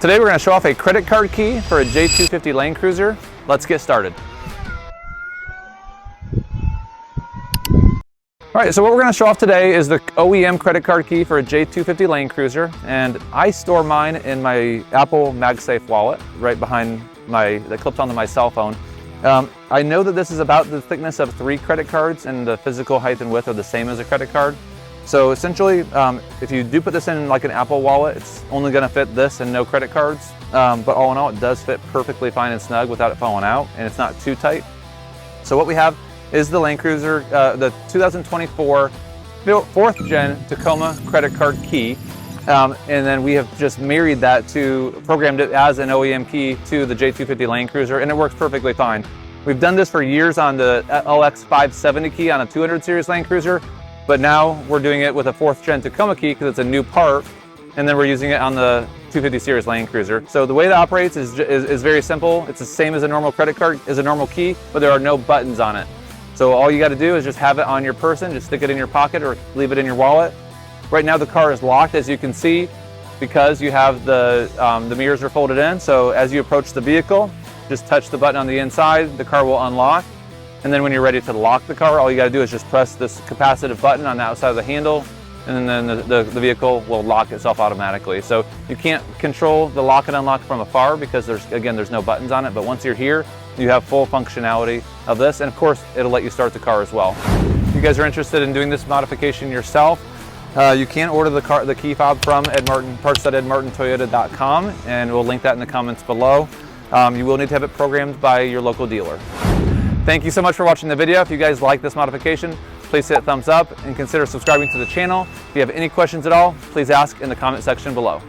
Today we're going to show off a credit card key for a J250 Land Cruiser. Let's get started. All right, so what we're going to show off today is the OEM credit card key for a J250 Land Cruiser, and I store mine in my Apple MagSafe wallet right behind that clips onto my cell phone. I know that this is about the thickness of 3 credit cards, and the physical height and width are the same as a credit card. So essentially, if you do put this in like an Apple wallet, it's only going to fit this and no credit cards. But all in all, it does fit perfectly fine and snug without it falling out, and it's not too tight. So what we have is the Land Cruiser, the 2024 4th gen Tacoma credit card key. And then we have just married that programmed it as an OEM key to the J250 Land Cruiser, and it works perfectly fine. We've done this for years on the LX570 key on a 200 series Land Cruiser, but now we're doing it with a 4th gen Tacoma key because it's a new part, and then we're using it on the 250 series Land Cruiser. So the way it operates is very simple. It's the same as a normal credit card, as a normal key, but there are no buttons on it. So all you got to do is just have it on your person, just stick it in your pocket or leave it in your wallet. Right now the car is locked, as you can see, because you have the mirrors are folded in. So as you approach the vehicle, just touch the button on the inside, the car will unlock. And then when you're ready to lock the car, all you got to do is just press this capacitive button on the outside of the handle, and then the vehicle will lock itself automatically. So you can't control the lock and unlock from afar because there's no buttons on it, but once you're here, you have full functionality of this, and of course it'll let you start the car as well. If you guys are interested in doing this modification yourself, you can order the key fob from parts.edmartintoyota.com, and we'll link that in the comments below. You will need to have it programmed by your local dealer. Thank you so much for watching the video. If you guys like this modification, please hit thumbs up and consider subscribing to the channel. If you have any questions at all, please ask in the comment section below.